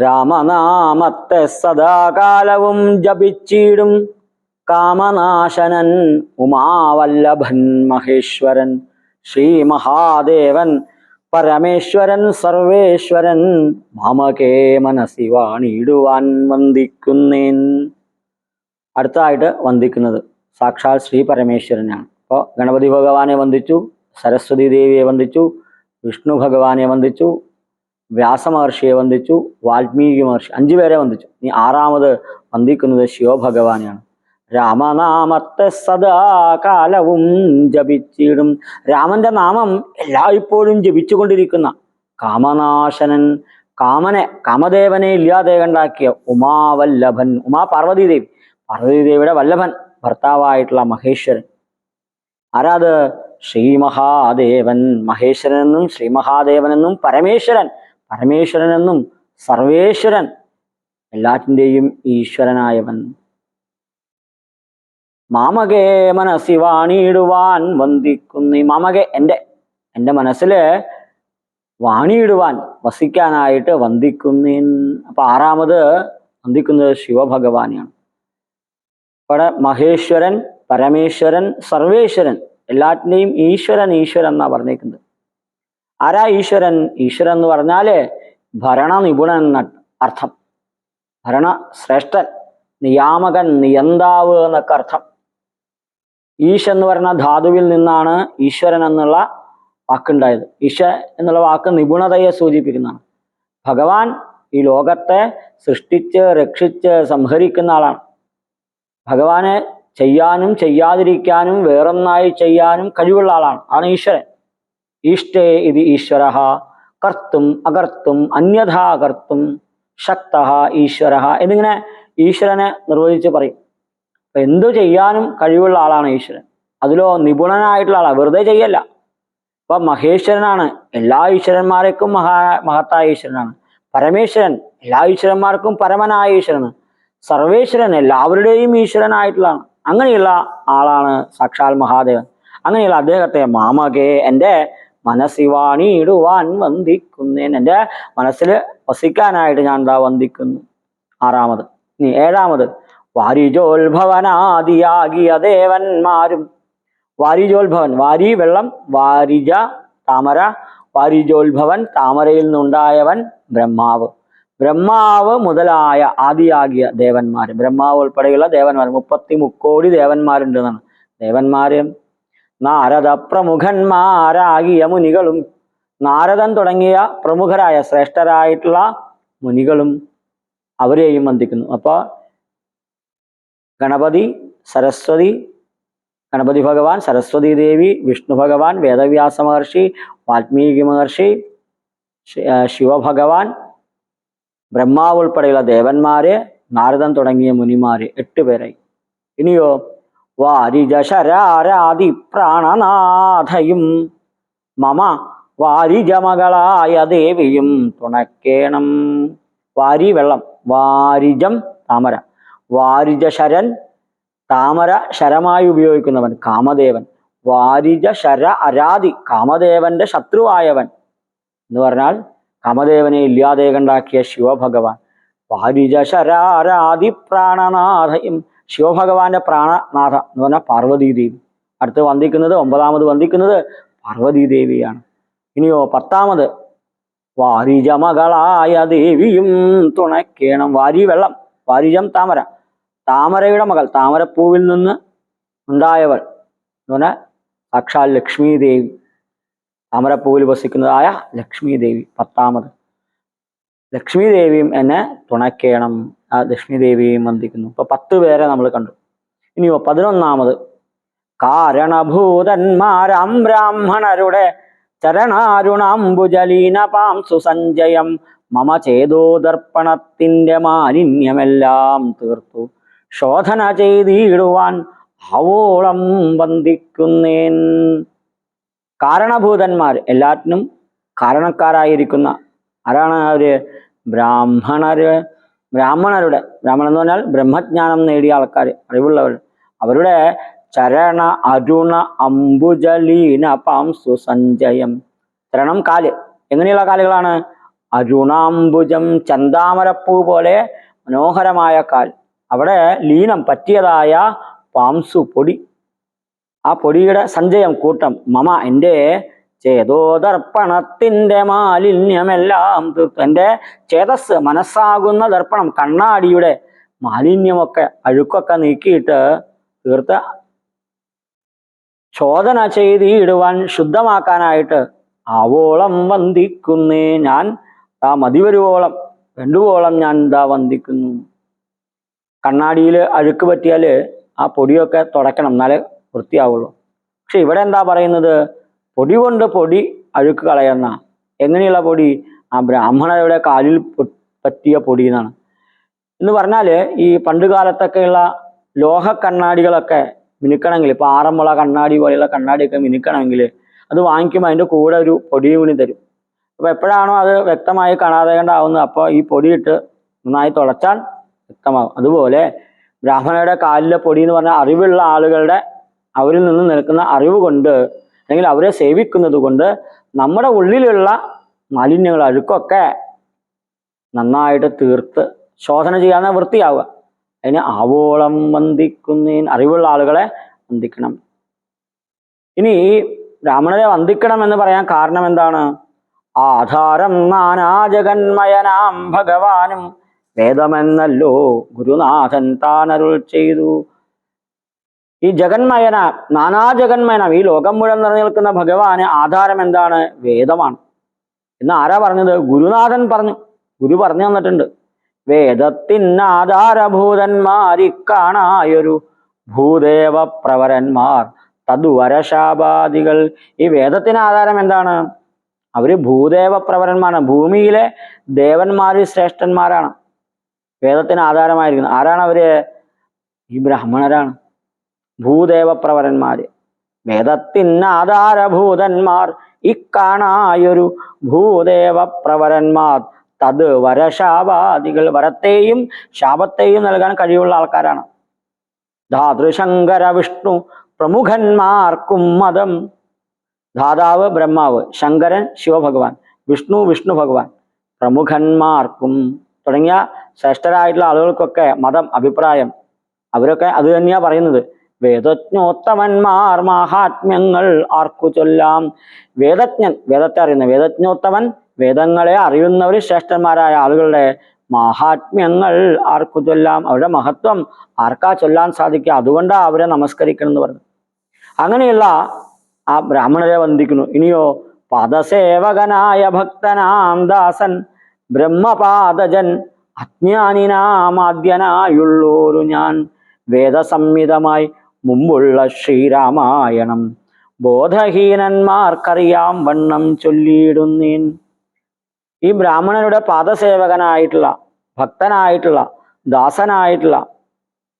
രാമനാമത്തെ സദാകാലവും ജപിച്ചിടും കാമനാശനൻ ഉമാവല്ലഭൻ മഹേശ്വരൻ ശ്രീ മഹാദേവൻ പരമേശ്വരൻ സർവേശ്വരൻ മാമകേ മനസ്സി വാണിടുവാൻ വന്ദിക്കുന്നേൻ. അടുത്തതായിട്ട് വന്ദിക്കുന്നത് സാക്ഷാൽ ശ്രീ പരമേശ്വരനാണ്. അപ്പോൾ ഗണപതി ഭഗവാനെ വന്ദിച്ചു, സരസ്വതി ദേവിയെ വന്ദിച്ചു, വിഷ്ണു ഭഗവാനെ വന്ദിച്ചു, വ്യാസമഹർഷിയെ വന്ദിച്ചു, വാൽമീകി മഹർഷി, 5 പേരെ വന്ദിച്ചു. ഇനി 6ാമത് വന്ദിക്കുന്നത് ശിവഭഗവാനെയാണ്. രാമനാമത്തെ സദാകാലവും ജപിച്ചിടും. രാമന്റെ നാമം എല്ലായ്പ്പോഴും ജപിച്ചുകൊണ്ടിരിക്കുന്ന കാമനാശനൻ, കാമദേവനെ ഇല്ലാതെ കണ്ടാക്കിയ ഉമാവല്ലഭൻ, പാർവതീദേവി, പാർവതീദേവിയുടെ വല്ലഭൻ ഭർത്താവായിട്ടുള്ള മഹേശ്വരൻ. ആരാത്? ശ്രീ മഹാദേവൻ. മഹേശ്വരനെന്നും ശ്രീ മഹാദേവനെന്നും പരമേശ്വരനെന്നും സർവേശ്വരൻ, എല്ലാറ്റിൻ്റെയും ഈശ്വരനായവൻ. മാമകേ മനസ്സി വാണിയിടുവാൻ വന്ദിക്കുന്നി. മാമകെ എൻ്റെ മനസ്സില് വാണിയിടുവാൻ, വസിക്കാനായിട്ട് വന്ദിക്കുന്നേൻ. അപ്പൊ 6ാമത് വന്ദിക്കുന്നത് ശിവഭഗവാനെയാണ്. അവിടെ മഹേശ്വരൻ, പരമേശ്വരൻ, സർവേശ്വരൻ, എല്ലാറ്റിൻ്റെയും ഈശ്വരൻ എന്നാ പറഞ്ഞേക്കുന്നത്. ആരാ ഈശ്വരൻ? ഈശ്വരൻ എന്ന് പറഞ്ഞാല് ഭരണനിപുണൻ എന്ന അർത്ഥം. ഭരണശ്രേഷ്ഠൻ, നിയാമകൻ, നിയന്താവ് എന്നൊക്കെ അർത്ഥം. ഈശ് എന്ന് പറഞ്ഞ ധാതുവിൽ നിന്നാണ് ഈശ്വരൻ എന്നുള്ള വാക്കുണ്ടായത്. ഈശ എന്നുള്ള വാക്ക് നിപുണതയെ സൂചിപ്പിക്കുന്നതാണ്. ഭഗവാൻ ഈ ലോകത്തെ സൃഷ്ടിച്ച് രക്ഷിച്ച് സംഹരിക്കുന്ന ആളാണ്. ഭഗവാനെ ചെയ്യാനും ചെയ്യാതിരിക്കാനും വേറൊന്നായി ചെയ്യാനും കഴിവുള്ള ആളാണ്. ആണ് ഈശ്വരൻ. ഈഷ്ടേ ഇത് ഈശ്വര കർത്തും അകർത്തും അന്യഥാ കർത്തും ശക്ത ഈശ്വര എന്നിങ്ങനെ ഈശ്വരനെ നിർവചിച്ച് പറയും. അപ്പൊ എന്തു ചെയ്യാനും കഴിവുള്ള ആളാണ് ഈശ്വരൻ. അതിലോ നിപുണനായിട്ടുള്ള ആളാണ്, വെറുതെ ചെയ്യല്ല. അപ്പൊ മഹേശ്വരനാണ്, എല്ലാ ഈശ്വരന്മാർക്കും മഹത്തായ ഈശ്വരനാണ്. പരമേശ്വരൻ, എല്ലാ ഈശ്വരന്മാർക്കും പരമനായ ഈശ്വരനാണ്. സർവേശ്വരൻ, എല്ലാവരുടെയും ഈശ്വരനായിട്ടുള്ളതാണ്. അങ്ങനെയുള്ള ആളാണ് സാക്ഷാൽ മഹാദേവൻ. അങ്ങനെയുള്ള അദ്ദേഹത്തെ മാമകേ, എൻ്റെ മനസ്സി വാണിയിടുവാൻ വന്ദിക്കുന്നേൻ. എൻ്റെ മനസ്സിൽ വസിക്കാനായിട്ട് ഞാൻ വന്ദിക്കുന്നു. 6ാമത്. ഇനി 7ാമത് വാരിജോത്ഭവനാദിയാകിയ ദേവന്മാരും. വാരിജോത്ഭവൻ, വാരി വെള്ളം, വാരിജ താമര, വാരിജോത്ഭവൻ താമരയിൽ നിന്നുണ്ടായവൻ ബ്രഹ്മാവ്. ബ്രഹ്മാവ് മുതലായ ആദിയാകിയ ദേവന്മാർ, ബ്രഹ്മാവ് ഉൾപ്പെടെയുള്ള ദേവന്മാർ, 33 കോടി ദേവന്മാരുണ്ട് എന്നാണ്. ദേവന്മാര് നാരദ പ്രമുഖന്മാരാകിയ മുനികളും, നാരദൻ തുടങ്ങിയ പ്രമുഖരായ ശ്രേഷ്ഠരായിട്ടുള്ള മുനികളും അവരെയും വന്ദിക്കുന്നു. അപ്പൊ ഗണപതി ഭഗവാൻ, സരസ്വതി ദേവി, വിഷ്ണു ഭഗവാൻ, വേദവ്യാസ മഹർഷി, വാൽമീകി മഹർഷി, ശിവഭഗവാൻ, ബ്രഹ്മാവ് ഉൾപ്പെടെയുള്ള ദേവന്മാരെ, നാരദൻ തുടങ്ങിയ മുനിമാര് 8 പേരായി. ഇനിയോ വാരിജ ശരാരാദി പ്രാണനാഥയും മമ വാരിജമകളായ ദേവിയും തുണക്കേണം. വാരി വെള്ളം, വാരിജം താമര, വാരിജ ശരൻ താമര ശരമായി ഉപയോഗിക്കുന്നവൻ കാമദേവൻ, വാരിജ ശര അരാദി കാമദേവന്റെ ശത്രുവായവൻ എന്ന് പറഞ്ഞാൽ കാമദേവനെ ഇല്ലാതെ കണ്ടാക്കിയ ശിവഭഗവാൻ. വാരിജ ശരാരാദി പ്രാണനാഥയും, ശിവഭഗവാന്റെ പ്രാണനാഥ എന്ന് പറഞ്ഞാൽ പാർവതീദേവി. അടുത്ത് വന്ദിക്കുന്നത് 9ാമത് വന്ദിക്കുന്നത് പാർവതീദേവിയാണ്. ഇനിയോ 10ാമത് വാരിജമകളായ ദേവിയും തുണക്കേണം. വാരി വെള്ളം, വാരിജം താമര, താമരയുടെ മകൾ, താമരപ്പൂവിൽ നിന്ന് ഉണ്ടായവൾ എന്ന് പറഞ്ഞാൽ സാക്ഷാൽ ലക്ഷ്മി ദേവി, താമരപ്പൂവിൽ വസിക്കുന്നതായ ലക്ഷ്മി ദേവി. 10ാമത് ലക്ഷ്മി ദേവിയും എന്നെ തുണക്കേണം. ആ ലക്ഷ്മി ദേവിയെയും വന്ദിക്കുന്നു. ഇപ്പൊ 10 പേരെ നമ്മൾ കണ്ടു. ഇനിയോ 11ാമത് കാരണഭൂതന്മാരാം ബ്രാഹ്മണരുടെ ചരണാരുണാംബുജലീനപാം സുസഞ്ജയം മമ ചേതോദർപ്പണത്തിന്റെ മാലിന്യമെല്ലാം തീർത്തു ശോധന ചെയ്തിടുവാൻ ആവോളം വന്ദിക്കുന്നേൻ. കാരണഭൂതന്മാർ, എല്ലാറ്റിനും കാരണക്കാരായിരിക്കുന്ന ആരാണ് അവര്? ബ്രാഹ്മണരുടെ, ബ്രാഹ്മണൻ എന്ന് പറഞ്ഞാൽ ബ്രഹ്മജ്ഞാനം നേടിയ ആൾക്കാർ, അറിവുള്ളവർ. അവരുടെ ചരണ അരുണ അംബുജലീന പാംസു സഞ്ജയം. ചരണം കാല്, എങ്ങനെയുള്ള കാലുകളാണ്? അരുണാംബുജം, ചന്താമരപ്പൂ പോലെ മനോഹരമായ കാൽ. അവിടെ ലീനം പറ്റിയതായ പാംസു പൊടി, ആ പൊടിയുടെ സഞ്ചയം കൂട്ടം. മമ എൻ്റെ ചേതോദർപ്പണത്തിൻ്റെ മാലിന്യമെല്ലാം തീർത്തു. എൻ്റെ ചേതസ് മനസ്സാകുന്ന ദർപ്പണം, കണ്ണാടിയുടെ മാലിന്യമൊക്കെ അഴുക്കൊക്കെ നീക്കിയിട്ട് തീർത്ത് ശോധന ചെയ്തിടുവാൻ, ശുദ്ധമാക്കാനായിട്ട് ആവോളം വന്ദിക്കുന്നേ ഞാൻ. ആ മതി വരുവോളം, വേണ്ടുവോളം ഞാൻ ഇതാ വന്ദിക്കുന്നു. കണ്ണാടിയിൽ അഴുക്ക് പറ്റിയാൽ ആ പൊടിയൊക്കെ തുടയ്ക്കണം, എന്നാലേ വൃത്തിയാവുള്ളൂ. പക്ഷെ ഇവിടെ എന്താ പറയുന്നത്? പൊടി കൊണ്ട് പൊടി അഴുക്ക് കളയുന്ന. എങ്ങനെയുള്ള പൊടി? ആ ബ്രാഹ്മണരുടെ കാലിൽ പറ്റിയ പൊടി എന്നാണ്. എന്ന് പറഞ്ഞാൽ ഈ പണ്ട് കാലത്തൊക്കെയുള്ള ലോഹ കണ്ണാടികളൊക്കെ മിനുക്കണമെങ്കിൽ, ഇപ്പൊ ആറന്മുള കണ്ണാടി പോലെയുള്ള കണ്ണാടിയൊക്കെ മിനുക്കണമെങ്കിൽ അത് വാങ്ങിക്കുമ്പോൾ അതിൻ്റെ കൂടെ ഒരു പൊടി കൂടി തരും. അപ്പൊ എപ്പോഴാണോ അത് വ്യക്തമായി കാണാതെ കണ്ടാവുന്നത്, അപ്പോൾ ഈ പൊടിയിട്ട് നന്നായി തുടച്ചാൽ വ്യക്തമാകും. അതുപോലെ ബ്രാഹ്മണരുടെ കാലിലെ പൊടി എന്ന് പറഞ്ഞാൽ അറിവുള്ള ആളുകളുടെ, അവരിൽ നിന്ന് നിൽക്കുന്ന അറിവ് കൊണ്ട്, അല്ലെങ്കിൽ അവരെ സേവിക്കുന്നത് കൊണ്ട് നമ്മുടെ ഉള്ളിലുള്ള മാലിന്യങ്ങൾ, അഴുക്കൊക്കെ നന്നായിട്ട് തീർത്ത് ശോധന ചെയ്യാതെ വൃത്തിയാവുക. അതിന് ആവോളം വന്ദിക്കുന്നതിന്, അറിവുള്ള ആളുകളെ വന്ദിക്കണം. ഇനി ഈ ബ്രാഹ്മണരെ വന്ദിക്കണം എന്ന് പറയാൻ കാരണം എന്താണ്? ആധാരം നാനാജഗന്മയനാം ഭഗവാനും വേദമെന്നല്ലോ ഗുരുനാഥൻ താനരുൾ ചെയ്തു. ഈ ജഗന്മയന, നാനാജഗന്മയനം, ഈ ലോകം മുഴുവൻ നിലനിൽക്കുന്ന ഭഗവാന് ആധാരം എന്താണ്? വേദമാണ് എന്ന് ആരാ പറഞ്ഞത്? ഗുരുനാഥൻ പറഞ്ഞു. ഗുരു പറഞ്ഞു തന്നിട്ടുണ്ട്. വേദത്തിനാധാരഭൂതന്മാരിക്കാണായൊരു ഭൂദേവ പ്രവരന്മാർ തദ്വരശാപാദികൾ. ഈ വേദത്തിന് ആധാരം എന്താണ്? അവര് ഭൂദേവ പ്രവരന്മാരാണ്, ഭൂമിയിലെ ദേവന്മാരിൽ ശ്രേഷ്ഠന്മാരാണ്. വേദത്തിന് ആധാരമായിരിക്കുന്നത് ആരാണ്? അവര് ഈ ബ്രാഹ്മണരാണ്, ഭൂദേവ പ്രവരന്മാര്. വേദത്തിനാധാരഭൂതന്മാർ ഇക്കാണായൊരു ഭൂദേവ പ്രവരന്മാർ തത് വരശാപാദികൾ. വരത്തെയും ശാപത്തെയും നൽകാൻ കഴിവുള്ള ആൾക്കാരാണ്. ധാതൃശങ്കര വിഷ്ണു പ്രമുഖന്മാർക്കും മതം. ധാതാവ് ബ്രഹ്മാവ്, ശങ്കരൻ ശിവഭഗവാൻ, വിഷ്ണു വിഷ്ണു ഭഗവാൻ, പ്രമുഖന്മാർക്കും തുടങ്ങിയ ശ്രേഷ്ഠരായിട്ടുള്ള ആളുകൾക്കൊക്കെ മതം, അഭിപ്രായം, അവരൊക്കെ അത് തന്നെയാ പറയുന്നത്. വേദജ്ഞോത്തമന്മാർ മാഹാത്മ്യങ്ങൾ ആർക്കു ചൊല്ലാം. വേദജ്ഞൻ, വേദത്തെ അറിയുന്ന വേദജ്ഞോത്തമൻ, വേദങ്ങളെ അറിയുന്നവർ ശ്രേഷ്ഠന്മാരായ ആളുകളുടെ മാഹാത്മ്യങ്ങൾ ആർക്കു ചൊല്ലാം. അവരുടെ മഹത്വം ആർക്കാ ചൊല്ലാൻ സാധിക്കുക? അതുകൊണ്ടാണ് അവരെ നമസ്കരിക്കണം എന്ന് പറഞ്ഞു. അങ്ങനെയുള്ള ആ ബ്രാഹ്മണരെ വന്ദിക്കുന്നു. ഇനിയോ പാദസേവകനായ ഭക്തനാം ദാസൻ ബ്രഹ്മപാദജൻ അജ്ഞാനിനാമാദ്യനായുള്ളോരു ഞാൻ വേദസംഹിതമായി മുമ്പുള്ള ശ്രീരാമായണം ബോധഹീനന്മാർക്കറിയാം വണ്ണം ചൊല്ലിയിടുന്നേൻ. ഈ ബ്രാഹ്മണരുടെ പാദസേവകനായിട്ടുള്ള, ഭക്തനായിട്ടുള്ള, ദാസനായിട്ടുള്ള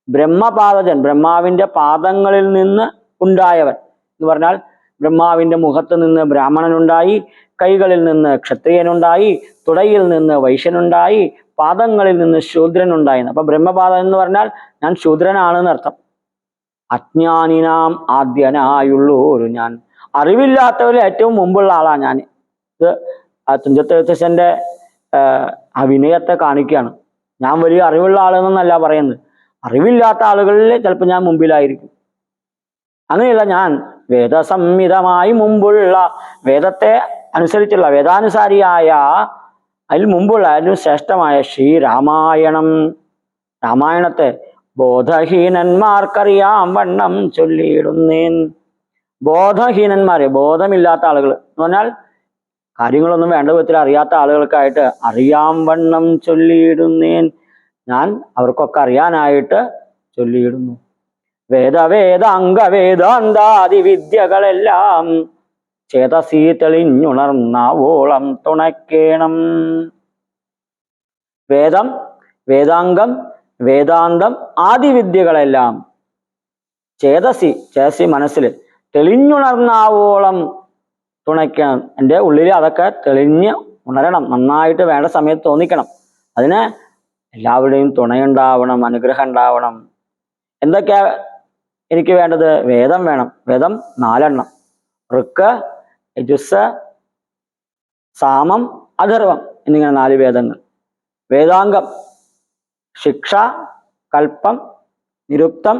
ബ്രഹ്മപാദജൻ, ബ്രഹ്മാവിൻ്റെ പാദങ്ങളിൽ നിന്ന് ഉണ്ടായവൻ എന്ന് പറഞ്ഞാൽ ബ്രഹ്മാവിൻ്റെ മുഖത്ത് നിന്ന് ബ്രാഹ്മണനുണ്ടായി, കൈകളിൽ നിന്ന് ക്ഷത്രിയനുണ്ടായി, തുടയിൽ നിന്ന് വൈശ്യനുണ്ടായി, പാദങ്ങളിൽ നിന്ന് ശൂദ്രനുണ്ടായി. അപ്പൊ ബ്രഹ്മപാദം എന്ന് പറഞ്ഞാൽ ഞാൻ ശൂദ്രനാണെന്ന് അർത്ഥം. അജ്ഞാനിനാം ആദ്യനായുള്ളൂരു ഞാൻ, അറിവില്ലാത്തവരിൽ ഏറ്റവും മുമ്പുള്ള ആളാണ് ഞാൻ. ഇത് തുഞ്ചത്തെഴുത്തച്ഛൻ്റെ ആ വിനയത്തെ കാണിക്കുകയാണ്. ഞാൻ വലിയ അറിവുള്ള ആളെന്നല്ല പറയുന്നത്, അറിവില്ലാത്ത ആളുകളിൽ ചിലപ്പോൾ ഞാൻ മുമ്പിലായിരിക്കും. അങ്ങനെയുള്ള ഞാൻ വേദസംഹിതമായി മുമ്പുള്ള, വേദത്തെ അനുസരിച്ചുള്ള, വേദാനുസാരിയായ, അതിൽ മുമ്പുള്ള, അതിലും ശ്രേഷ്ഠമായ ശ്രീരാമായണം, രാമായണത്തെ ബോധഹീനന്മാർക്കറിയാം വണ്ണം ചൊല്ലിയിടുന്നേൻ. ബോധഹീനന്മാരെ, ബോധമില്ലാത്ത ആളുകൾ എന്ന് പറഞ്ഞാൽ കാര്യങ്ങളൊന്നും വേണ്ട വിധത്തിൽ അറിയാത്ത ആളുകൾക്കായിട്ട് അറിയാം വണ്ണം ചൊല്ലിയിടുന്നേൻ. ഞാൻ അവർക്കൊക്കെ അറിയാനായിട്ട് ചൊല്ലിയിടുന്നു. വേദാംഗവേദാന്താദി വിദ്യകളെല്ലാം ചേതസീ തെളിഞ്ഞുണർന്നാവോളം തുണയ്ക്കേണം. വേദം, വേദാംഗം, വേദാന്തം ആദി വിദ്യകളെല്ലാം ചേതസി മനസ്സിൽ തെളിഞ്ഞുണർന്നാവോളം തുണയ്ക്കണം. എൻ്റെ ഉള്ളിൽ അതൊക്കെ തെളിഞ്ഞ് ഉണരണം, നന്നായിട്ട് വേണ്ട സമയത്ത് തോന്നിക്കണം. അതിന് എല്ലാവരുടെയും തുണയുണ്ടാവണം, അനുഗ്രഹം ഉണ്ടാവണം. എന്തൊക്കെയാ എനിക്ക് വേണ്ടത്? വേദം വേണം. വേദം 4 ഋക്ക്, യജുസ്, സാമം, അഥർവം. എന്നിങ്ങനെ 4 വേദങ്ങൾ. വേദാംഗം ശിക്ഷ, കൽപ്പം, നിരുക്തം,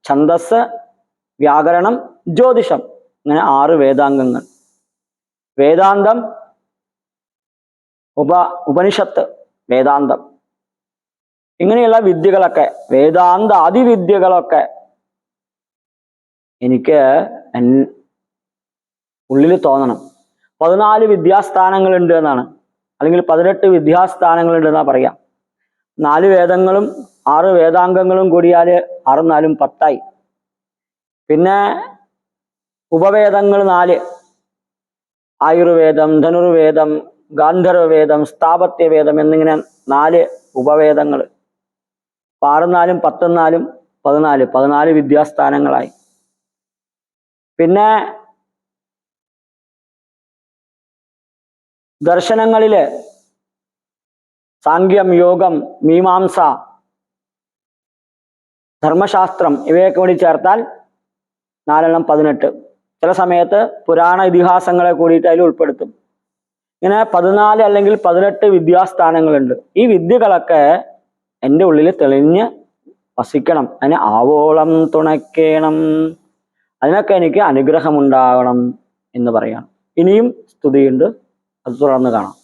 ഛന്ദസ്, വ്യാകരണം, ജ്യോതിഷം, ഇങ്ങനെ 6 വേദാംഗങ്ങൾ. വേദാന്തം ഉപനിഷത്ത്, വേദാന്തം, ഇങ്ങനെയുള്ള വിദ്യകളൊക്കെ, വേദാന്ത അതിവിദ്യകളൊക്കെ എനിക്ക് ഉള്ളിൽ തോന്നണം. 14 വിദ്യാസ്ഥാനങ്ങളുണ്ട് എന്നാണ്, അല്ലെങ്കിൽ 18 വിദ്യാസ്ഥാനങ്ങളുണ്ട് എന്നാ പറയാം. 4 വേദങ്ങളും 6 വേദാംഗങ്ങളും കൂടിയാൽ 6 4 10ആയി. പിന്നെ ഉപവേദങ്ങൾ 4: ആയുർവേദം, ധനുർവേദം, ഗാന്ധർവവേദം, സ്ഥാപത്യവേദം എന്നിങ്ങനെ 4 ഉപവേദങ്ങൾ. 6 4 10 4 14 വിദ്യാസ്ഥാനങ്ങളായി. പിന്നെ ദർശനങ്ങളില് സാങ്ക്യം, യോഗം, മീമാംസ, ധർമ്മശാസ്ത്രം ഇവയൊക്കെ കൂടി ചേർത്താൽ 4 18. ചില സമയത്ത് പുരാണ ഇതിഹാസങ്ങളെ കൂടിയിട്ട് അതിൽ ഉൾപ്പെടുത്തും. ഇങ്ങനെ 14 അല്ലെങ്കിൽ 18 വിദ്യാസ്ഥാനങ്ങളുണ്ട്. ഈ വിദ്യകളൊക്കെ എൻ്റെ ഉള്ളിൽ തെളിഞ്ഞ് വസിക്കണം. അതിന് ആവോളം തുണയ്ക്കണം, അതിനൊക്കെ എനിക്ക് അനുഗ്രഹമുണ്ടാകണം എന്ന് പറയാം. ഇനിയും സ്തുതിയുണ്ട്, അത് തുടർന്ന് കാണാം.